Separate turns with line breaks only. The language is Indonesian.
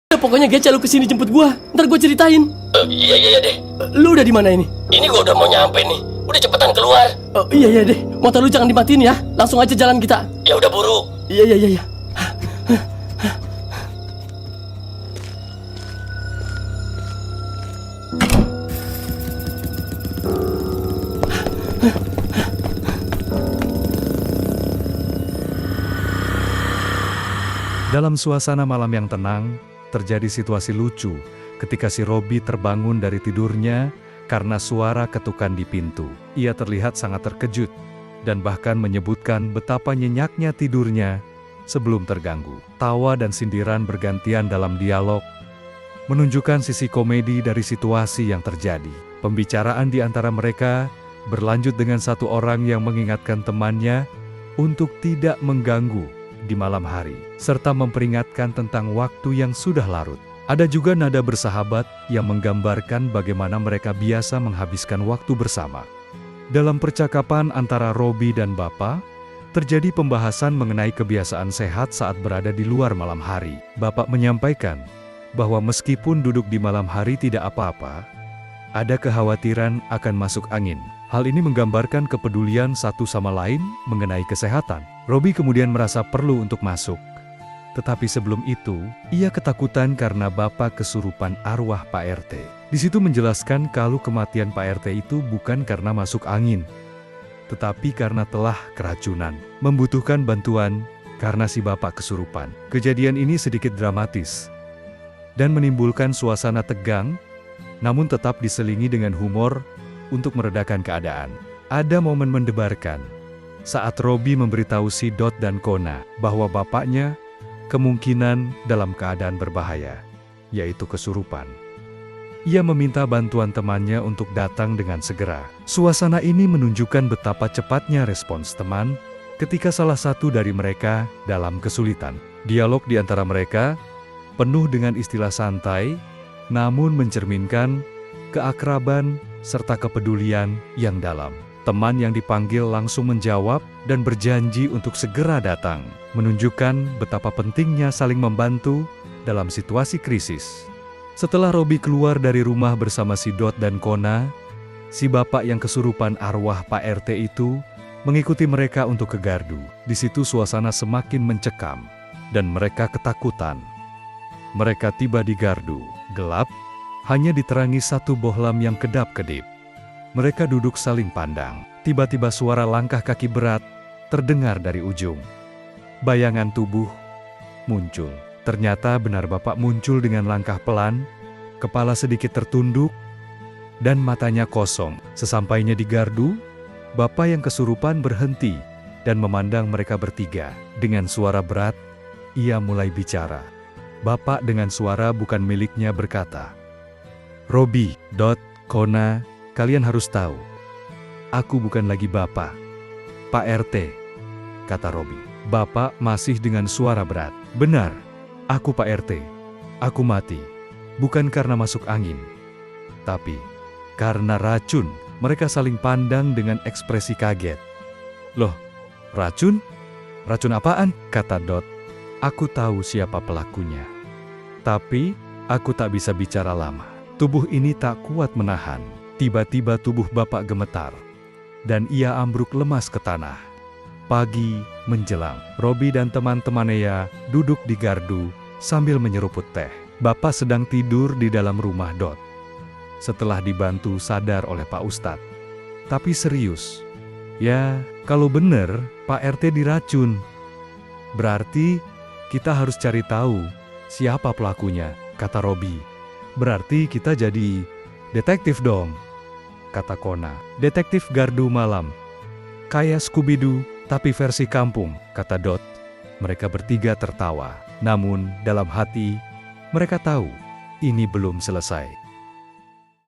Pokoknya Geca lu kesini jemput gua. Ntar gua ceritain.
Iya deh.
Lu udah di mana ini?
Ini gua udah mau nyampe nih. Udah cepetan keluar.
Iya deh. Motor lu jangan dimatiin ya. Langsung aja jalan kita.
Ya udah buru.
Iya.
Dalam suasana malam yang tenang, terjadi situasi lucu ketika si Robi terbangun dari tidurnya karena suara ketukan di pintu. Ia terlihat sangat terkejut dan bahkan menyebutkan betapa nyenyaknya tidurnya sebelum terganggu. Tawa dan sindiran bergantian dalam dialog, menunjukkan sisi komedi dari situasi yang terjadi. Pembicaraan di antara mereka berlanjut dengan satu orang yang mengingatkan temannya untuk tidak mengganggu di malam hari, serta memperingatkan tentang waktu yang sudah larut. Ada juga nada bersahabat yang menggambarkan bagaimana mereka biasa menghabiskan waktu bersama. Dalam percakapan antara Robi dan Bapak, terjadi pembahasan mengenai kebiasaan sehat saat berada di luar malam hari. Bapak menyampaikan bahwa meskipun duduk di malam hari tidak apa-apa, ada kekhawatiran akan masuk angin. Hal ini menggambarkan kepedulian satu sama lain mengenai kesehatan. Robi kemudian merasa perlu untuk masuk. Tetapi sebelum itu, ia ketakutan karena Bapak kesurupan arwah Pak RT. Di situ menjelaskan kalau kematian Pak RT itu bukan karena masuk angin, tetapi karena telah keracunan, membutuhkan bantuan karena si Bapak kesurupan. Kejadian ini sedikit dramatis dan menimbulkan suasana tegang, namun tetap diselingi dengan humor untuk meredakan keadaan. Ada momen mendebarkan saat Robi memberitahu si Dot dan Kona bahwa bapaknya kemungkinan dalam keadaan berbahaya, yaitu kesurupan. Ia meminta bantuan temannya untuk datang dengan segera. Suasana ini menunjukkan betapa cepatnya respons teman ketika salah satu dari mereka dalam kesulitan. Dialog di antara mereka penuh dengan istilah santai, namun mencerminkan keakraban serta kepedulian yang dalam. Teman yang dipanggil langsung menjawab dan berjanji untuk segera datang, menunjukkan betapa pentingnya saling membantu dalam situasi krisis. Setelah Robi keluar dari rumah bersama si Dot dan Kona, si bapak yang kesurupan arwah Pak RT itu mengikuti mereka untuk ke gardu. Di situ suasana semakin mencekam dan mereka ketakutan. Mereka tiba di gardu, gelap, hanya diterangi satu bohlam yang kedap-kedip. Mereka duduk saling pandang. Tiba-tiba suara langkah kaki berat terdengar dari ujung. Bayangan tubuh muncul. Ternyata benar Bapak muncul dengan langkah pelan, kepala sedikit tertunduk, dan matanya kosong. Sesampainya di gardu, Bapak yang kesurupan berhenti dan memandang mereka bertiga. Dengan suara berat, ia mulai bicara. Bapak dengan suara bukan miliknya berkata, "Robi, Dot, Kona, kalian harus tahu, aku bukan lagi Bapak, Pak RT," kata Robi. Bapak masih dengan suara berat, "Benar, aku Pak RT. Aku mati, bukan karena masuk angin, tapi karena racun." Mereka saling pandang dengan ekspresi kaget. "Loh, racun? Racun apaan?" kata Dot. "Aku tahu siapa pelakunya, tapi aku tak bisa bicara lama." Tubuh ini tak kuat menahan. Tiba-tiba tubuh Bapak gemetar, dan ia ambruk lemas ke tanah. Pagi menjelang, Robi dan teman-temannya duduk di gardu sambil menyeruput teh. Bapak sedang tidur di dalam rumah Dot, setelah dibantu sadar oleh Pak Ustadz. Tapi serius, ya kalau benar Pak RT diracun, berarti kita harus cari tahu siapa pelakunya, kata Robi. "Berarti kita jadi detektif dong," kata Kona. "Detektif gardu malam. Kayak Scooby-Doo, tapi versi kampung," kata Dot. Mereka bertiga tertawa. Namun dalam hati, mereka tahu ini belum selesai.